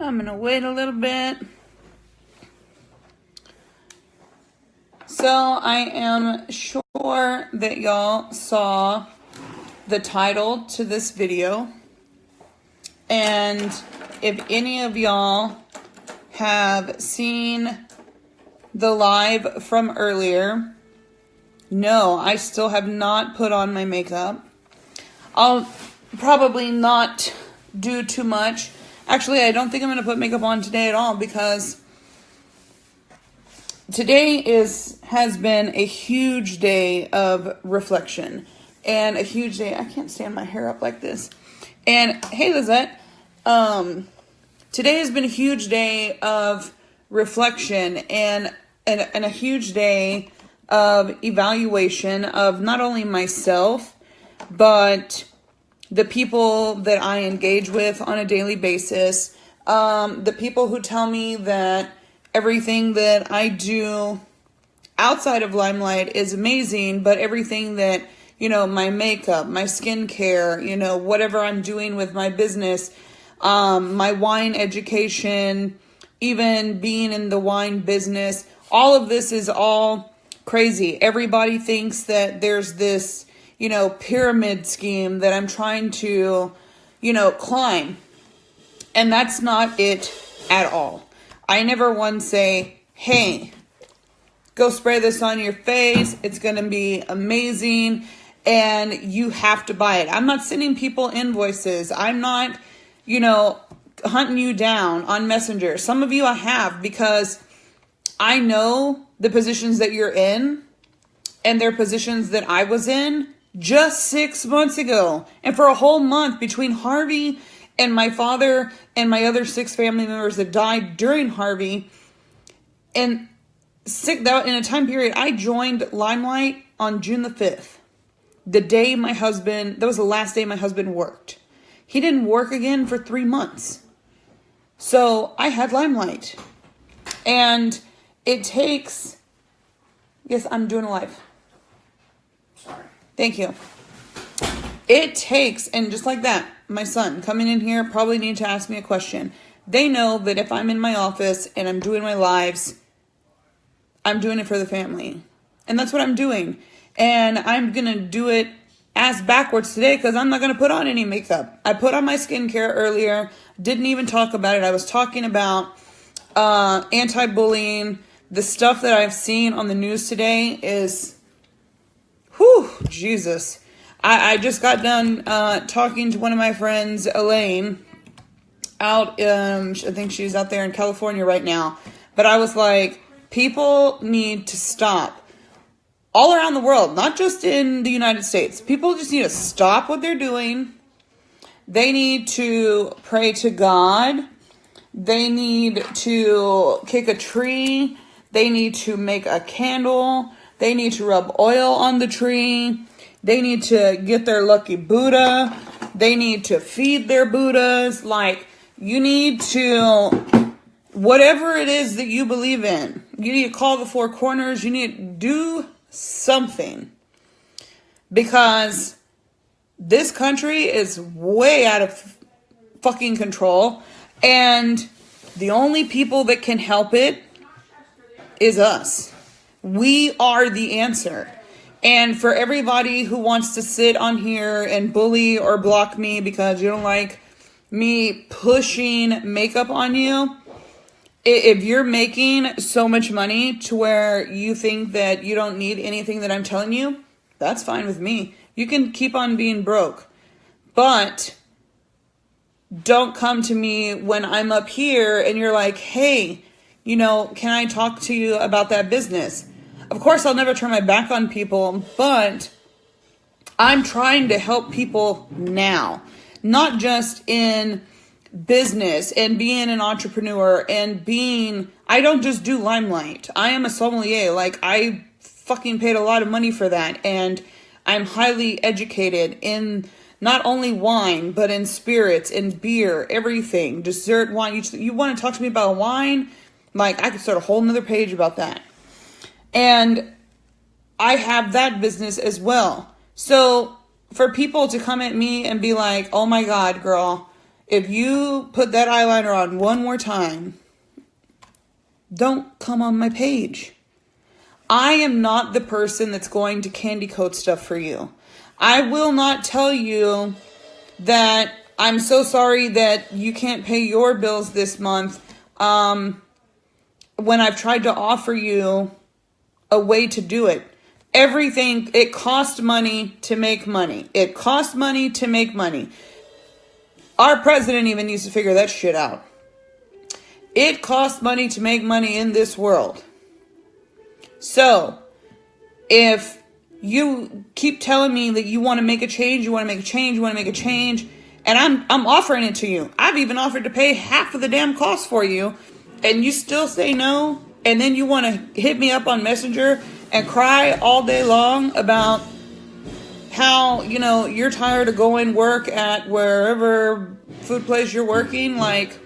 I'm gonna wait a little bit. So I am sure that y'all saw the title to this video. And if any of y'all have seen the live from earlier, no, I still have not put on my makeup. I'll probably not do too much. Actually, I don't think I'm going to put makeup on today at all because today has been a huge day of reflection and a huge day. I can't stand my hair up like this. And hey, Lizette, today has been a huge day of reflection and a huge day of evaluation of not only myself, but the people that I engage with on a daily basis, the people who tell me that everything that I do outside of Limelight is amazing, but everything that, my makeup, my skincare, whatever I'm doing with my business, my wine education, even being in the wine business, all of this is all crazy. Everybody thinks that there's this pyramid scheme that I'm trying to, climb. And that's not it at all. I never once say, hey, go spray this on your face. It's going to be amazing. And you have to buy it. I'm not sending people invoices. I'm not, hunting you down on Messenger. Some of you I have because I know the positions that you're in and they're positions that I was in just 6 months ago. And for a whole month between Harvey and my father and my other 6 family members that died during Harvey. And in a time period, I joined Limelight on June the 5th. That was the last day my husband worked. He didn't work again for 3 months. So I had Limelight. And it takes, yes, I'm doing a live. Sorry. Thank you. It takes, and just like that, my son coming in here probably need to ask me a question. They know that if I'm in my office and I'm doing my lives, I'm doing it for the family. And that's what I'm doing. And I'm going to do it ass backwards today because I'm not going to put on any makeup. I put on my skincare earlier. Didn't even talk about it. I was talking about anti-bullying. The stuff that I've seen on the news today is, Jesus. I just got done talking to one of my friends, Elaine, out, I think she's out there in California right now. But I was like, people need to stop. All around the world, not just in the United States. People just need to stop what they're doing. They need to pray to God. They need to kick a tree. They need to make a candle. They need to rub oil on the tree. They need to get their lucky Buddha. They need to feed their Buddhas. You need to, whatever it is that you believe in, you need to call the 4 corners. You need to do something. Because this country is way out of fucking control. And the only people that can help it is us. We are the answer. And for everybody who wants to sit on here and bully or block me because you don't like me pushing makeup on you, if you're making so much money to where you think that you don't need anything that I'm telling you, that's fine with me. You can keep on being broke. But don't come to me when I'm up here and you're like, hey, can I talk to you about that business? Of course, I'll never turn my back on people, but I'm trying to help people now, not just in business and being an entrepreneur and I don't just do Limelight. I am a sommelier. I fucking paid a lot of money for that. And I'm highly educated in not only wine, but in spirits, in beer, everything, dessert, wine. You want to talk to me about wine? I could start a whole nother page about that. And I have that business as well. So for people to come at me and be like, oh my God, girl, If you put that eyeliner on one more time, don't come on my page. I am not the person that's going to candy coat stuff for you. I will not tell you that I'm so sorry that you can't pay your bills this month when I've tried to offer you a way to do it. Everything, it costs money to make money. It costs money to make money. Our president even needs to figure that shit out. It costs money to make money in this world. So, if you keep telling me that you want to make a change, and I'm offering it to you. I've even offered to pay half of the damn cost for you, and you still say no, and then you want to hit me up on Messenger and cry all day long about how, you're tired of going work at wherever food place you're working. Like,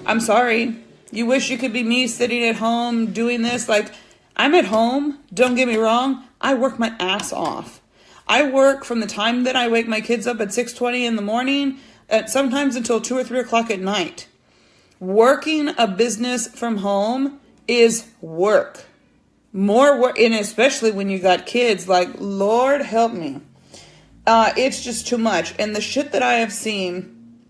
I'm sorry. You wish you could be me sitting at home doing this. Like, I'm at home. Don't get me wrong. I work my ass off. I work from the time that I wake my kids up at 6:20 in the morning, at sometimes until 2 or 3 o'clock at night. Working a business from home is work. More work, and especially when you got kids, like, Lord help me. It's just too much. And the shit that I have seen,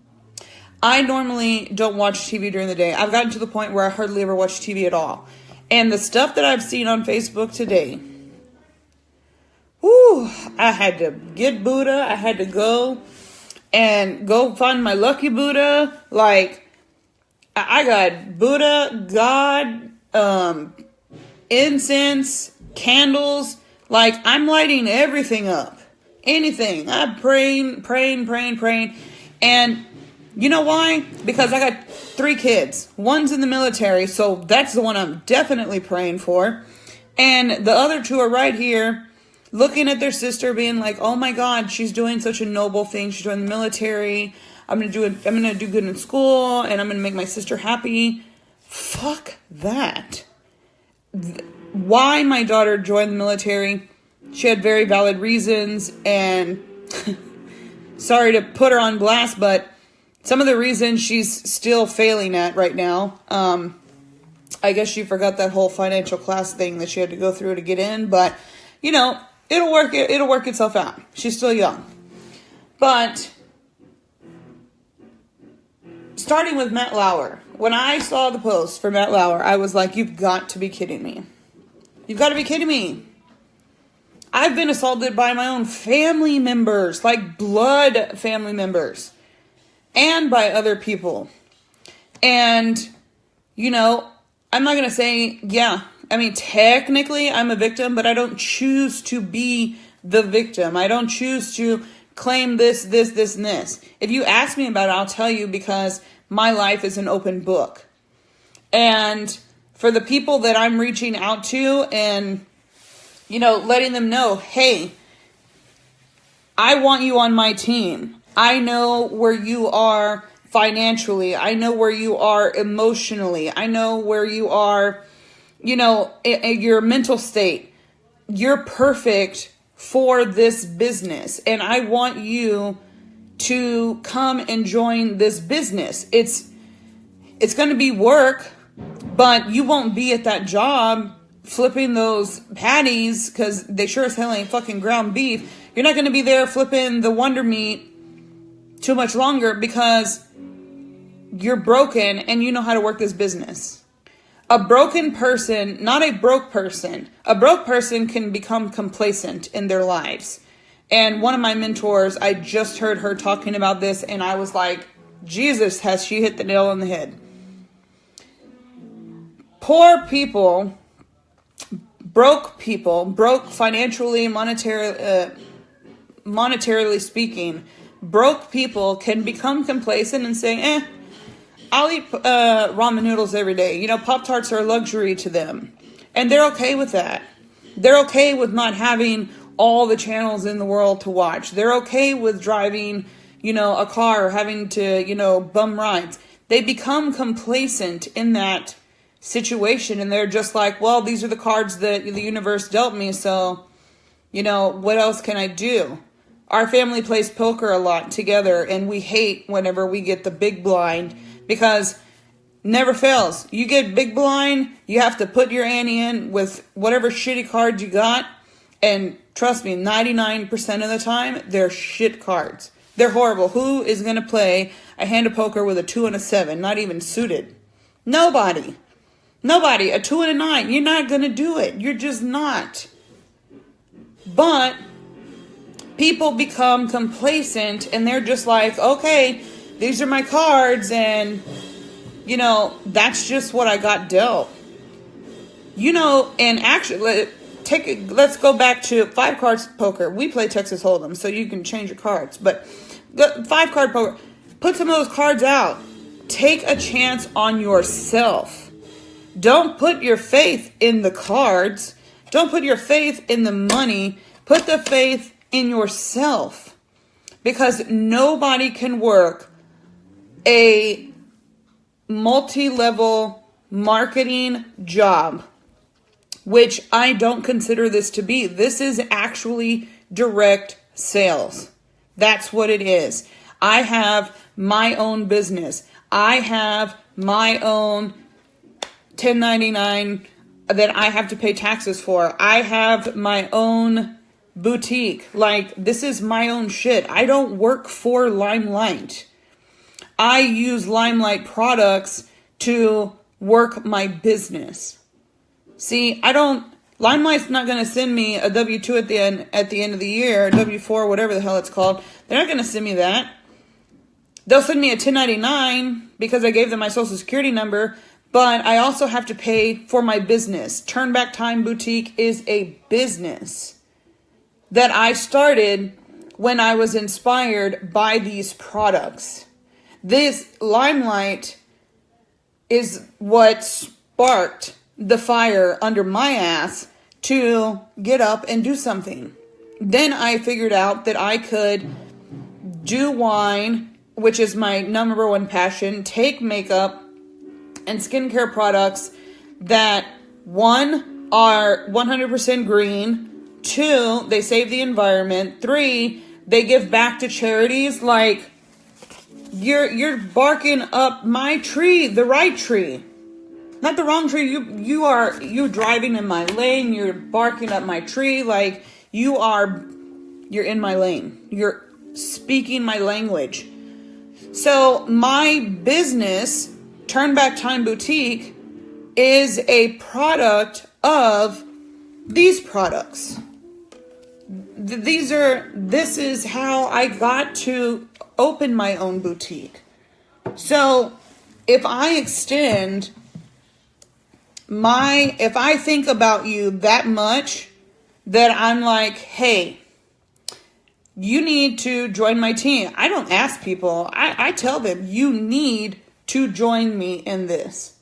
I normally don't watch TV during the day. I've gotten to the point where I hardly ever watch TV at all. And the stuff that I've seen on Facebook today, whew, I had to get Buddha. I had to go find my lucky Buddha. Like, I got Buddha, God, incense, candles. Like, I'm lighting everything up. Anything. I'm praying. And you know why? Because I got 3 kids. One's in the military, so that's the one I'm definitely praying for. And the other 2 are right here, looking at their sister, being like, "Oh my God, she's doing such a noble thing. She's joining the military. I'm gonna do good in school, and I'm gonna make my sister happy." Fuck that. Why my daughter joined the military? She had very valid reasons, and sorry to put her on blast, but some of the reasons she's still failing at right now. I guess she forgot that whole financial class thing that she had to go through to get in, but it'll work itself out. She's still young. But starting with Matt Lauer, when I saw the post for Matt Lauer, I was like, you've got to be kidding me. You've got to be kidding me. I've been assaulted by my own family members, like blood family members, and by other people. And, I'm not going to say, technically I'm a victim, but I don't choose to be the victim. I don't choose to claim this, and this. If you ask me about it, I'll tell you, because my life is an open book. And for the people that I'm reaching out to and, letting them know, hey, I want you on my team. I know where you are financially. I know where you are emotionally. I know where you are, in your mental state. You're perfect for this business, and I want you to come and join this business. It's going to be work, but you won't be at that job flipping those patties, because they sure as hell ain't fucking ground beef. You're not going to be there flipping the Wonder Meat too much longer, because you're broken and you know how to work this business. A broken person, not a broke person. A broke person can become complacent in their lives. And one of my mentors, I just heard her talking about this, and I was like, Jesus, has she hit the nail on the head. Poor people, broke financially, monetarily speaking, broke people can become complacent and say, I'll eat ramen noodles every day. Pop-Tarts are a luxury to them. And they're okay with that. They're okay with not having all the channels in the world to watch. They're okay with driving, a car or having to, bum rides. They become complacent in that situation, and they're just like, well, these are the cards that the universe dealt me, so, what else can I do? Our family plays poker a lot together, and we hate whenever we get the big blind because never fails. You get big blind, you have to put your ante in with whatever shitty cards you got, and trust me, 99% of the time, they're shit cards. They're horrible. Who is going to play a hand of poker with a 2 and a 7, not even suited? Nobody. Nobody. A 2 and a 9, you're not going to do it. You're just not. But people become complacent and they're just like, okay, these are my cards and, that's just what I got dealt. And actually, let's go back to 5 cards poker. We play Texas Hold'em, so you can change your cards. But 5 card poker, put some of those cards out. Take a chance on yourself. Don't put your faith in the cards. Don't put your faith in the money. Put the faith in yourself. Because nobody can work a multi-level marketing job, which I don't consider this to be. This is actually direct sales. That's what it is. I have my own business. I have my own 1099 that I have to pay taxes for. I have my own boutique. Like, this is my own shit. I don't work for Limelight. I use Limelight products to work my business. See, Limelight's not going to send me a W-2 at the end of the year, W-4, whatever the hell it's called. They're not going to send me that. They'll send me a 1099 because I gave them my social security number, but I also have to pay for my business. Turn Back Time Boutique is a business that I started when I was inspired by these products. This Limelight is what sparked the fire under my ass to get up and do something. Then I figured out that I could do wine, which is my number one passion, take makeup and skincare products that, 1, are 100% green, 2, they save the environment, 3, they give back to charities. Like, you're barking up my tree, the right tree. Not the wrong tree. You're driving in my lane. You're barking up my tree. Like, you're in my lane. You're speaking my language. So my business, Turn Back Time Boutique, is a product of these products. This is how I got to open my own boutique. So if I think about you that much, that I'm like, hey, you need to join my team. I don't ask people. I tell them, you need to join me in this.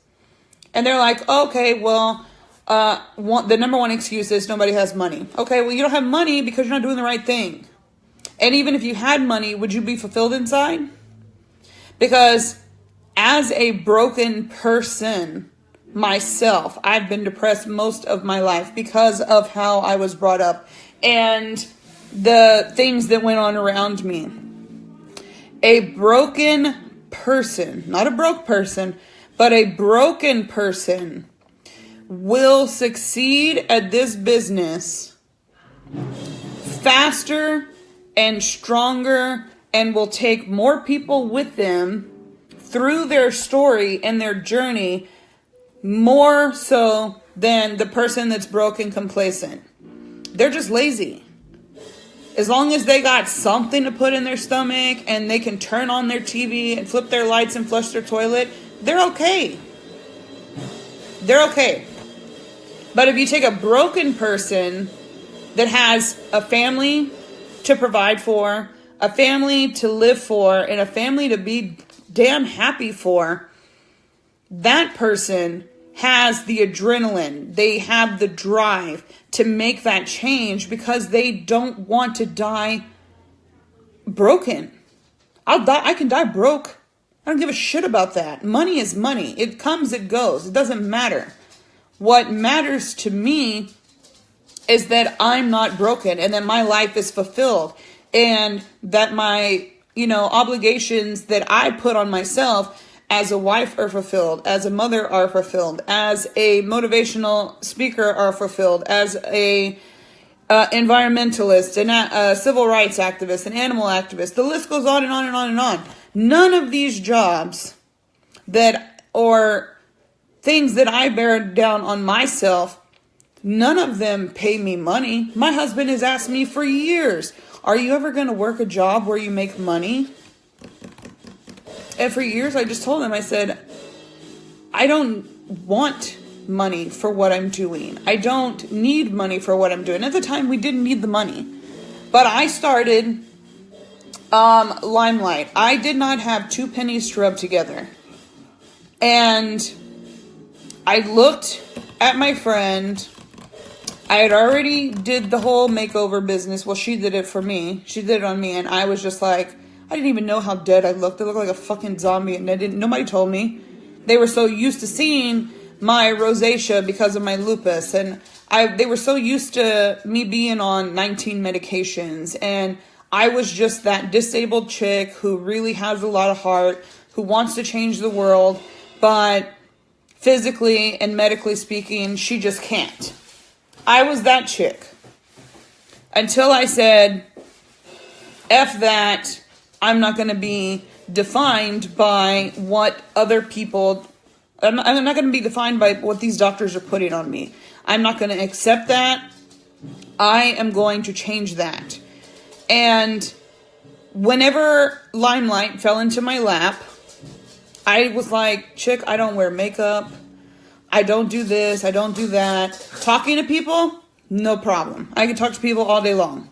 And they're like, okay, well, the number one excuse is nobody has money. Okay, well, you don't have money because you're not doing the right thing. And even if you had money, would you be fulfilled inside? Because as a broken person myself, I've been depressed most of my life because of how I was brought up and the things that went on around me. A broken person, not a broke person, but a broken person will succeed at this business faster and stronger, and will take more people with them through their story and their journey, more so than the person that's broke and complacent. They're just lazy. As long as they got something to put in their stomach and they can turn on their TV and flip their lights and flush their toilet, they're okay. They're okay. But if you take a broken person that has a family to provide for, a family to live for, and a family to be damn happy for, that person has the adrenaline. They have the drive to make that change because they don't want to die broken. I can die broke. I don't give a shit about that. Money is money. It comes, it goes. It doesn't matter. What matters to me is that I'm not broken and that my life is fulfilled. and that my, obligations that I put on myself as a wife are fulfilled, as a mother are fulfilled, as a motivational speaker are fulfilled, as a environmentalist, and a civil rights activist, an animal activist. The list goes on and on and on and on. None of these jobs or things that I bear down on myself, none of them pay me money. My husband has asked me for years, are you ever going to work a job where you make money? And for years I just told him, I said, I don't want money for what I'm doing. I don't need money for what I'm doing. At the time, we didn't need the money. But I started Limelight. I did not have 2 pennies to rub together. And I looked at my friend. I had already did the whole makeover business. Well, she did it for me. She did it on me. And I was just like, I didn't even know how dead I looked. I looked like a fucking zombie. And nobody told me. They were so used to seeing my rosacea because of my lupus, and they were so used to me being on 19 medications, and I was just that disabled chick who really has a lot of heart, who wants to change the world, but physically and medically speaking, she just can't. I was that chick. Until I said, F that, I'm not going to be defined by what other people... I'm not going to be defined by what these doctors are putting on me. I'm not going to accept that. I am going to change that. And whenever Limelight fell into my lap, I was like, chick, I don't wear makeup. I don't do this. I don't do that. Talking to people, no problem. I can talk to people all day long.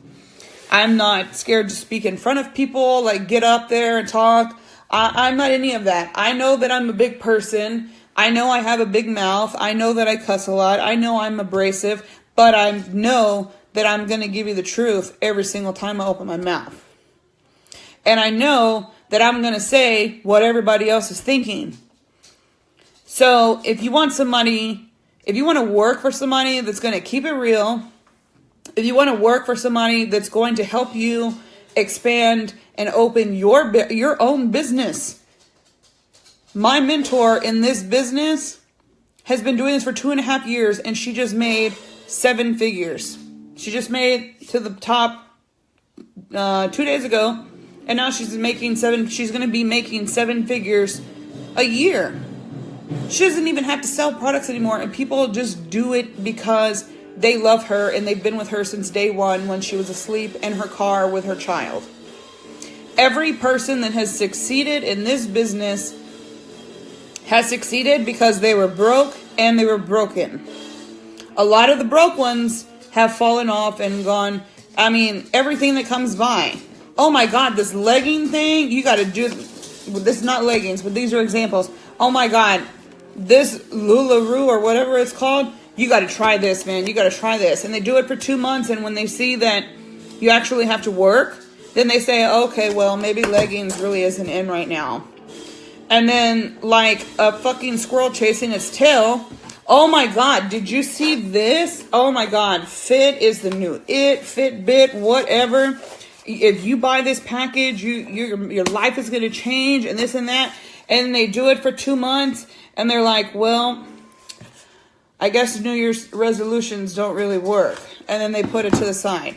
I'm not scared to speak in front of people, like get up there and talk. I'm not any of that. I know that I'm a big person. I know I have a big mouth. I know that I cuss a lot. I know I'm abrasive, but I know that I'm going to give you the truth every single time I open my mouth. And I know that I'm going to say what everybody else is thinking. So if you want somebody, if you want to work for somebody that's going to keep it real, if you want to work for somebody that's going to help you expand and open your own business. My mentor in this business has been doing this for 2.5 years, and she just made 7 figures. She just made to the top 2 days ago, and now she's going to be making 7 figures a year. She doesn't even have to sell products anymore, and people just do it because they love her, and they've been with her since day one when she was asleep in her car with her child. Every person that has succeeded in this business has succeeded because they were broke and they were broken. A lot of the broke ones have fallen off and gone, everything that comes by. Oh my God, this legging thing, you got to do, this is not leggings, but these are examples. Oh my God, this LuLaRoe or whatever it's called, you got to try this, man. You got to try this. And they do it for 2 months, and when they see that you actually have to work, then they say, okay, well, maybe leggings really isn't in right now. And then, like a fucking squirrel chasing its tail, oh my God, did you see this? Oh my God, Fit is the new it, Fitbit, whatever. If you buy this package, your life is going to change, and this and that. And they do it for 2 months, and they're like, well, I guess New Year's resolutions don't really work. And then they put it to the side.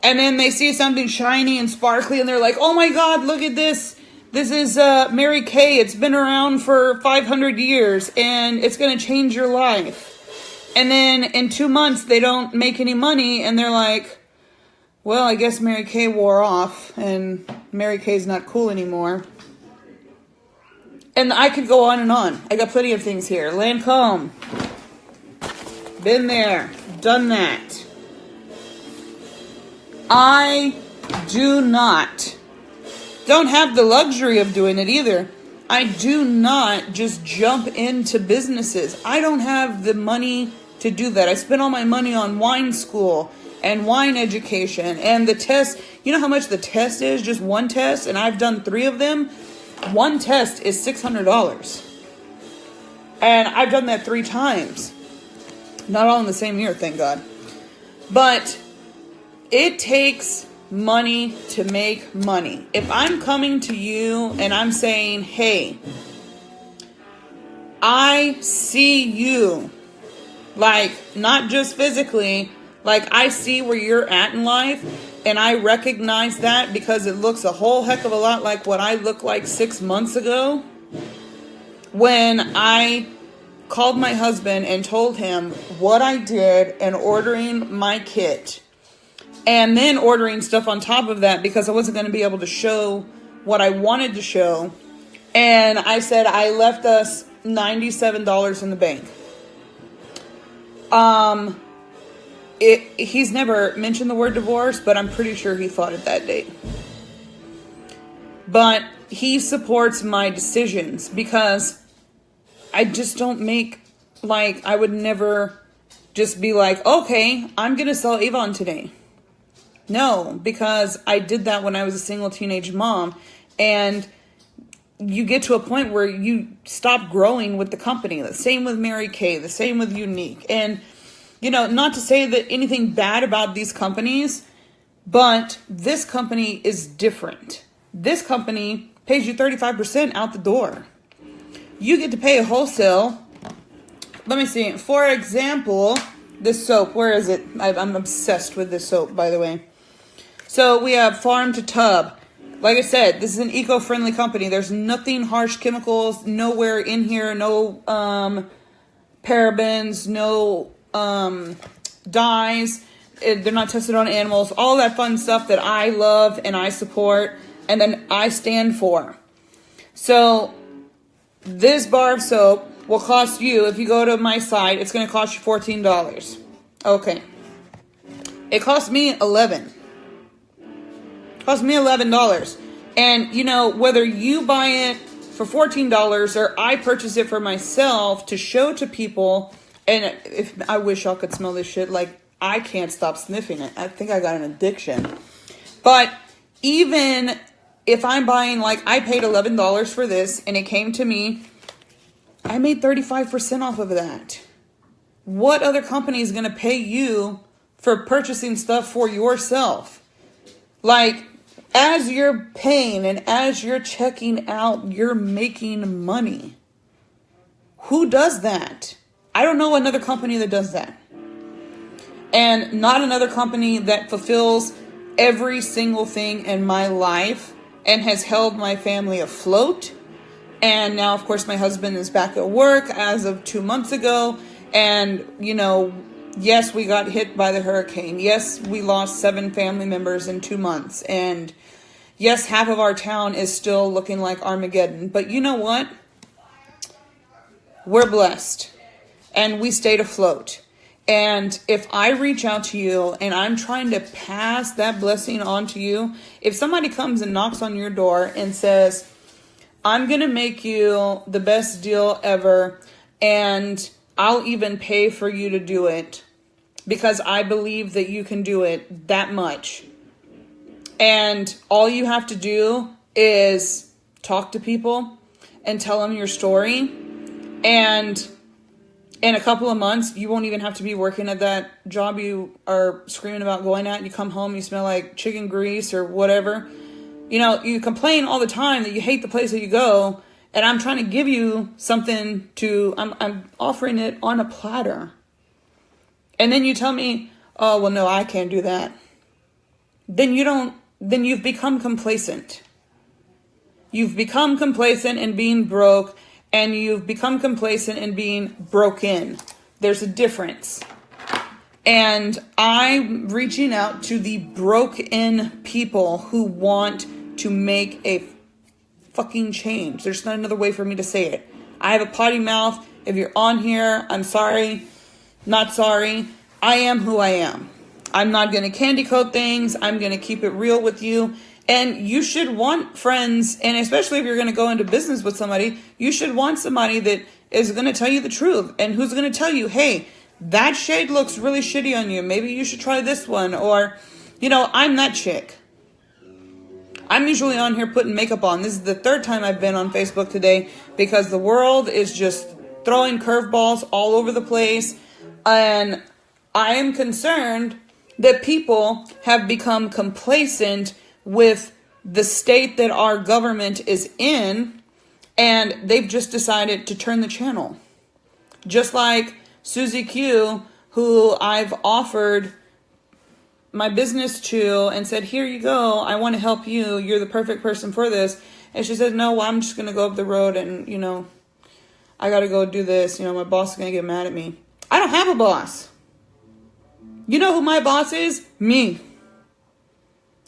And then they see something shiny and sparkly, and they're like, oh my God, look at this. This is Mary Kay. It's been around for 500 years, and it's going to change your life. And then in 2 months, they don't make any money, and they're like, well, I guess Mary Kay wore off, and Mary Kay's not cool anymore. And I could go on and on. I got plenty of things here. Lancome. Been there. Done that. I don't have the luxury of doing it either. I do not just jump into businesses. I don't have the money to do that. I spend all my money on wine school and wine education and the test. You know how much the test is? Just one test, and I've done 3 of them. One test is $600. And I've done that 3 times. Not all in the same year, thank God. But it takes money to make money. If I'm coming to you and I'm saying, hey, I see you, like, not just physically, like, I see where you're at in life, and I recognize that because it looks a whole heck of a lot like what I looked like 6 months ago when I called my husband and told him what I did in ordering my kit, and then ordering stuff on top of that because I wasn't going to be able to show what I wanted to show. And I said I left us $97 in the bank. He's never mentioned the word divorce, but I'm pretty sure he thought it that day. But he supports my decisions because I just don't make, like, I would never just be like, okay, I'm going to sell Avon today. No, because I did that when I was a single teenage mom, and you get to a point where you stop growing with the company. The same with Mary Kay, the same with Unique. And, you know, not to say that anything bad about these companies, but this company is different. This company pays you 35% out the door. You get to pay a wholesale. Let me see. For example, this soap, where is it? I'm obsessed with this soap, by the way. So we have Farm to Tub. Like I said, this is an eco-friendly company. There's nothing harsh chemicals, nowhere in here, no parabens, no dyes. They're not tested on animals. All that fun stuff that I love and I support and then I stand for. So this bar of soap will cost you, if you go to my site, it's going to cost you $14. Okay. It cost me $11. Cost me $11. And, you know, whether you buy it for $14 or I purchase it for myself to show to people, and if I wish y'all could smell this shit, like, I can't stop sniffing it. I think I got an addiction. But even if I'm buying, like, I paid $11 for this and it came to me, I made 35% off of that. What other company is going to pay you for purchasing stuff for yourself? Like, as you're paying and as you're checking out, you're making money. Who does that? I don't know another company that does that. And not another company that fulfills every single thing in my life and has held my family afloat. And now, of course, my husband is back at work as of 2 months ago. And, you know, yes, we got hit by the hurricane. Yes, we lost 7 family members in 2 months. And yes, half of our town is still looking like Armageddon. But you know what? We're blessed. And we stayed afloat. And if I reach out to you and I'm trying to pass that blessing on to you, if somebody comes and knocks on your door and says, I'm going to make you the best deal ever, and I'll even pay for you to do it because I believe that you can do it that much. And all you have to do is talk to people and tell them your story. And in a couple of months, you won't even have to be working at that job you are screaming about going at. You come home, you smell like chicken grease or whatever. You know, you complain all the time that you hate the place that you go, and I'm trying to give you something I'm offering it on a platter. And then you tell me, oh, well, no, I can't do that. Then you've become complacent. You've become complacent in being broke, and you've become complacent in being broken. There's a difference. And I'm reaching out to the broken people who want to make a fucking change. There's not another way for me to say it. I have a potty mouth. If you're on here, I'm sorry. Not sorry. I am who I am. I'm not going to candy coat things. I'm going to keep it real with you. And you should want friends, and especially if you're going to go into business with somebody, you should want somebody that is going to tell you the truth and who's going to tell you, hey, that shade looks really shitty on you. Maybe you should try this one. Or, you know, I'm that chick. I'm usually on here putting makeup on. This is the 3rd time I've been on Facebook today because the world is just throwing curveballs all over the place. And I am concerned that people have become complacent with the state that our government is in, and they've just decided to turn the channel. Just like Susie Q, who I've offered my business to and said, here you go, I want to help you, you're the perfect person for this. And she said, no, well, I'm just going to go up the road and, I got to go do this. My boss is going to get mad at me. I don't have a boss. You know who my boss is? Me.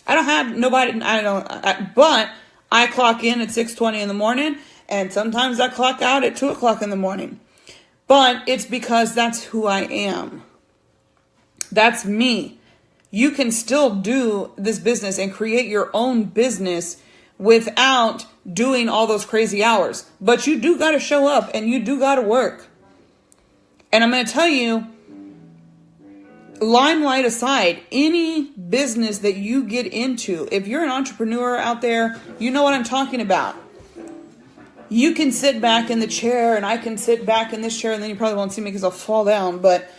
I don't have nobody, but I clock in at 6:20 in the morning, and sometimes I clock out at 2 o'clock in the morning. But it's because that's who I am. That's me. You can still do this business and create your own business without doing all those crazy hours. But you do got to show up and you do got to work. And I'm going to tell you, Limelight aside, any business that you get into, if you're an entrepreneur out there, you know what I'm talking about. You can sit back in the chair and I can sit back in this chair, and then you probably won't see me because I'll fall down, but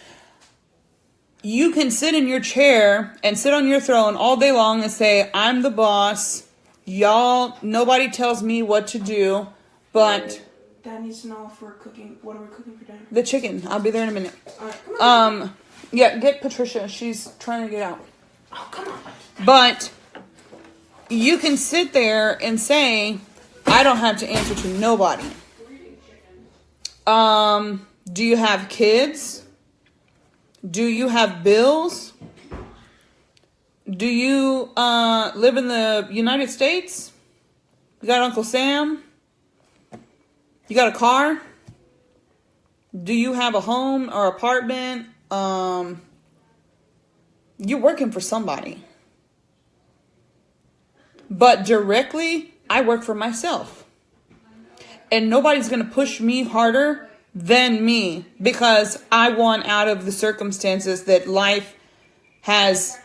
you can sit in your chair and sit on your throne all day long and say, I'm the boss. Y'all, nobody tells me what to do, but Dad needs to know if we're cooking. What are we cooking for dinner? the chicken. I'll be there in a minute. All right, come on. Yeah, get Patricia. She's trying to get out. Oh, come on. But you can sit there and say, I don't have to answer to nobody. Do you have kids? Do you have bills? Do you live in the United States? You got Uncle Sam? You got a car? Do you have a home or apartment? You're working for somebody. But directly, I work for myself. And nobody's going to push me harder than me because I want out of the circumstances that life has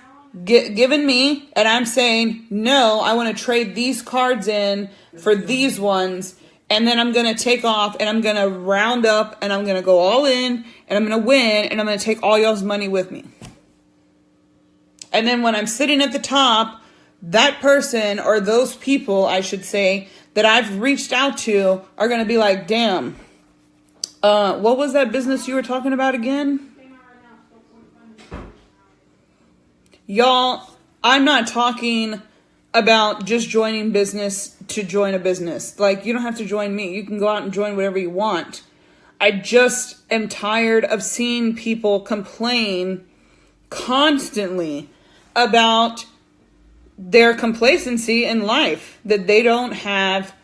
given me. And I'm saying, no, I want to trade these cards in for these ones. And then I'm going to take off and I'm going to round up and I'm going to go all in and I'm going to win and I'm going to take all y'all's money with me. And then when I'm sitting at the top, that person or those people, I should say, that I've reached out to are going to be like, damn, what was that business you were talking about again? Y'all, I'm not talking about just joining business to join a business. Like, you don't have to join me. You can go out and join whatever you want. I just am tired of seeing people complain constantly about their complacency in life, that they don't have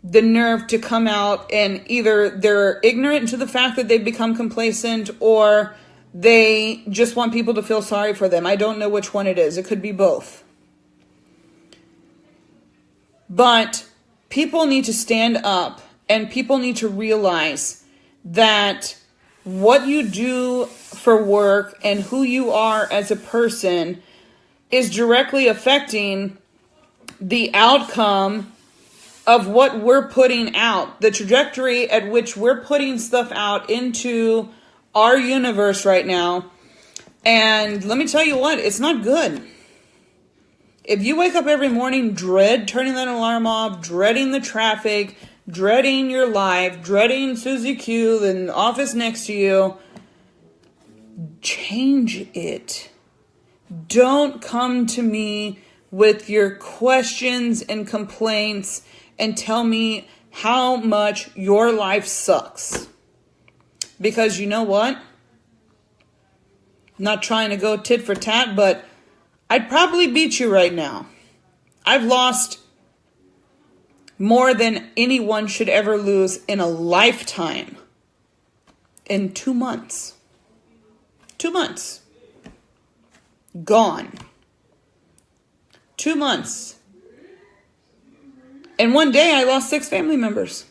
the nerve to come out and either they're ignorant to the fact that they've become complacent or they just want people to feel sorry for them. I don't know which one it is. It could be both. But people need to stand up and people need to realize that what you do for work and who you are as a person is directly affecting the outcome of what we're putting out, the trajectory at which we're putting stuff out into our universe right now. And let me tell you what, it's not good. If you wake up every morning, dread turning that alarm off, dreading the traffic, dreading your life, dreading Susie Q, the office next to you, change it. Don't come to me with your questions and complaints and tell me how much your life sucks. Because you know what? I'm not trying to go tit for tat, but I'd probably beat you right now. I've lost more than anyone should ever lose in a lifetime in 2 months. 2 months. Gone. 2 months. And one day I lost 6 family members.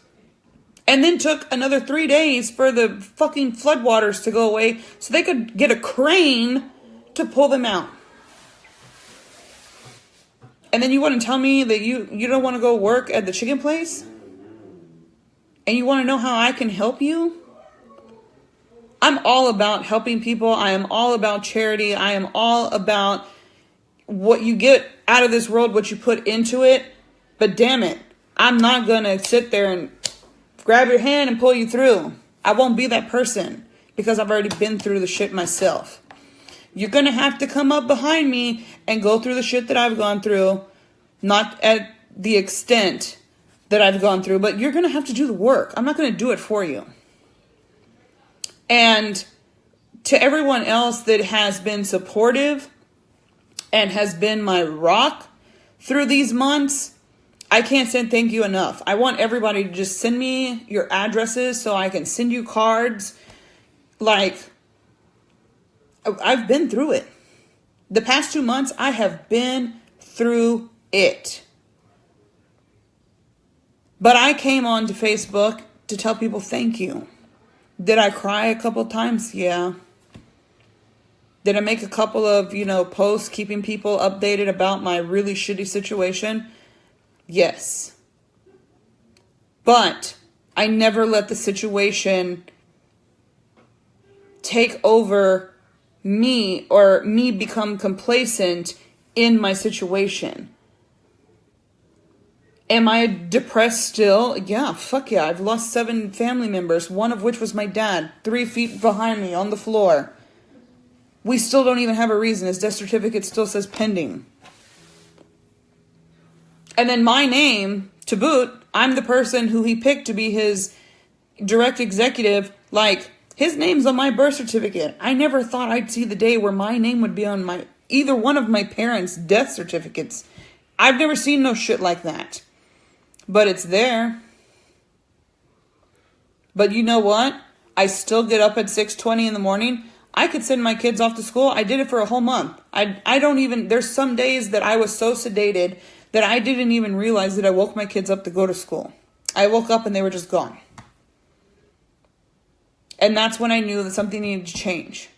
And then took another 3 days for the fucking floodwaters to go away so they could get a crane to pull them out. And then you want to tell me that you don't want to go work at the chicken place? And you want to know how I can help you? I'm all about helping people. I am all about charity. I am all about what you get out of this world, what you put into it. But damn it, I'm not going to sit there and grab your hand and pull you through. I won't be that person because I've already been through the shit myself. You're going to have to come up behind me and go through the shit that I've gone through. Not at the extent that I've gone through, but you're going to have to do the work. I'm not going to do it for you. And to everyone else that has been supportive and has been my rock through these months, I can't say thank you enough. I want everybody to just send me your addresses so I can send you cards. Like, I've been through it. The past 2 months, I have been through it. But I came onto Facebook to tell people thank you. Did I cry a couple times? Yeah. Did I make a couple of, posts keeping people updated about my really shitty situation? Yes. But I never let the situation take over me or me become complacent in my situation. Am I depressed still? Yeah, fuck yeah. I've lost 7 family members, one of which was my dad, 3 feet behind me on the floor. We still don't even have a reason. His death certificate still says pending. And then my name, to boot, I'm the person who he picked to be his direct executive. Like, his name's on my birth certificate. I never thought I'd see the day where my name would be on either one of my parents' death certificates. I've never seen no shit like that. But it's there. But you know what? I still get up at 6:20 in the morning. I could send my kids off to school. I did it for a whole month. I don't even, there's some days that I was so sedated that I didn't even realize that I woke my kids up to go to school. I woke up and they were just gone. And that's when I knew that something needed to change.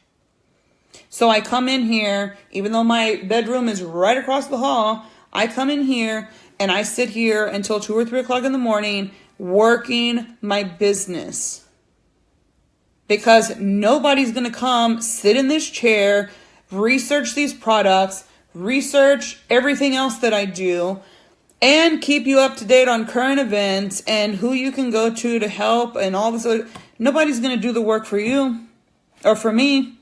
So I come in here, even though my bedroom is right across the hall, I come in here and I sit here until 2 or 3 o'clock in the morning working my business. Because nobody's going to come sit in this chair, research these products, research everything else that I do, and keep you up to date on current events and who you can go to help and all this other. Nobody's going to do the work for you or for me.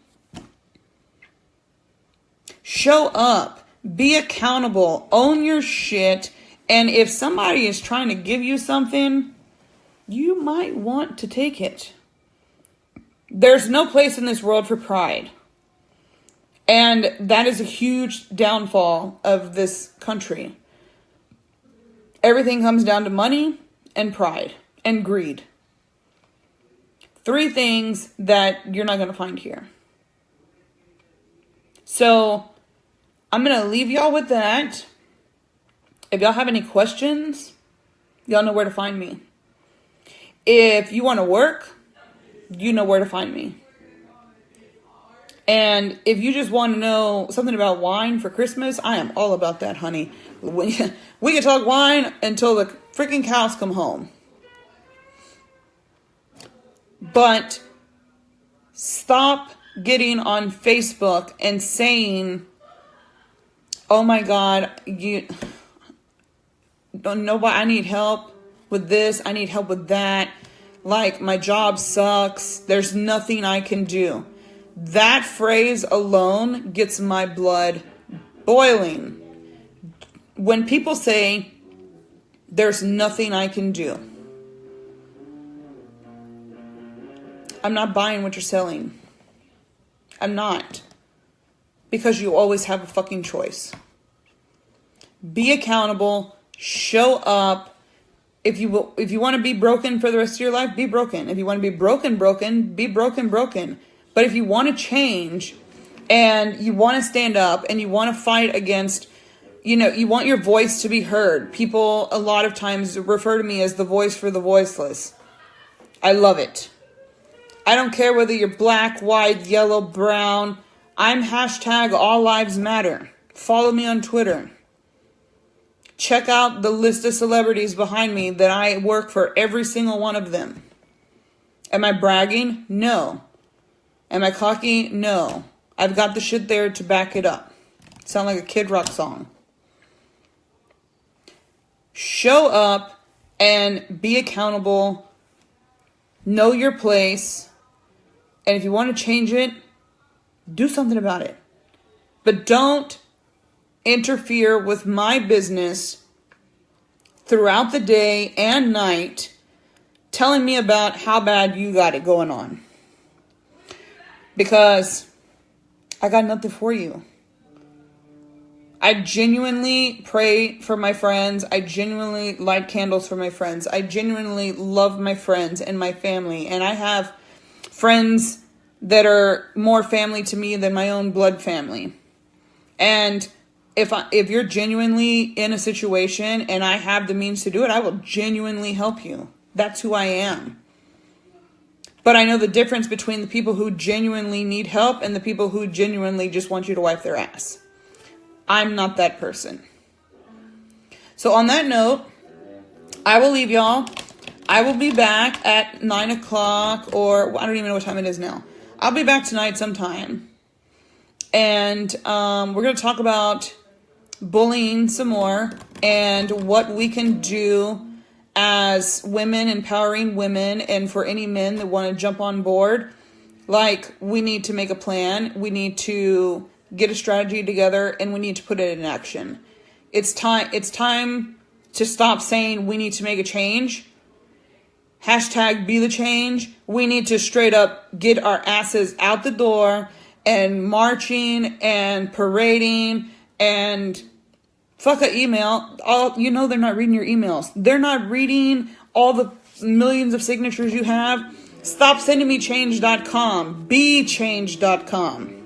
Show up. Be accountable. Own your shit. And if somebody is trying to give you something, you might want to take it. There's no place in this world for pride. And that is a huge downfall of this country. Everything comes down to money and pride and greed. 3 things that you're not going to find here. So I'm going to leave y'all with that. If y'all have any questions, y'all know where to find me. If you want to work, you know where to find me. And if you just want to know something about wine for Christmas, I am all about that, honey. We can talk wine until the freaking cows come home. But stop getting on Facebook and saying, oh my God, you don't know why I need help with this. I need help with that. Like, my job sucks. There's nothing I can do. That phrase alone gets my blood boiling. When people say, there's nothing I can do, I'm not buying what you're selling. I'm not. Because you always have a fucking choice. Be accountable. Show up. If you want to be broken for the rest of your life, be broken. If you want to be broken, be broken. But if you want to change and you want to stand up and you want to fight against, you want your voice to be heard. People a lot of times refer to me as the voice for the voiceless. I love it. I don't care whether you're black, white, yellow, brown. I'm hashtag all lives matter. Follow me on Twitter. Check out the list of celebrities behind me that I work for every single one of them. Am I bragging? No. Am I cocky? No. I've got the shit there to back it up. Sound like a Kid Rock song. Show up and be accountable. Know your place. And if you want to change it, do something about it. But don't interfere with my business throughout the day and night telling me about how bad you got it going on. Because I got nothing for you. I genuinely pray for my friends. I genuinely light candles for my friends. I genuinely love my friends and my family. And I have friends that are more family to me than my own blood family. And if you're genuinely in a situation and I have the means to do it, I will genuinely help you. That's who I am. But I know the difference between the people who genuinely need help and the people who genuinely just want you to wipe their ass. I'm not that person. So on that note, I will leave y'all. I will be back at 9 o'clock, or I don't even know what time it is now. I'll be back tonight sometime. And we're going to talk about bullying some more and what we can do as women, empowering women, and for any men that want to jump on board. Like, we need to make a plan. We need to get a strategy together, and we need to put it in action. It's time to stop saying we need to make a change. Hashtag be the change. We need to straight up get our asses out the door and marching and parading and fuck an email. They're not reading your emails. They're not reading all the millions of signatures you have. Stop sending me change.com. Be change.com.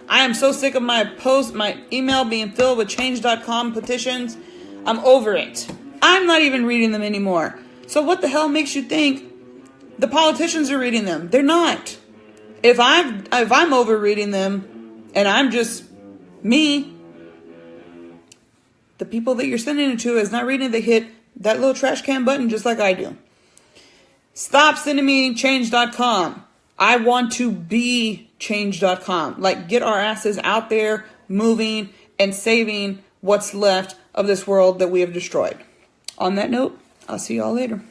I am so sick of my email being filled with change.com petitions. I'm over it. I'm not even reading them anymore. So what the hell makes you think the politicians are reading them? They're not. If I'm over reading them and I'm just me, the people that you're sending it to is not reading it. They hit that little trash can button just like I do. Stop sending me change.com. I want to be change.com. Like, get our asses out there, moving and saving what's left of this world that we have destroyed. On that note, I'll see y'all later.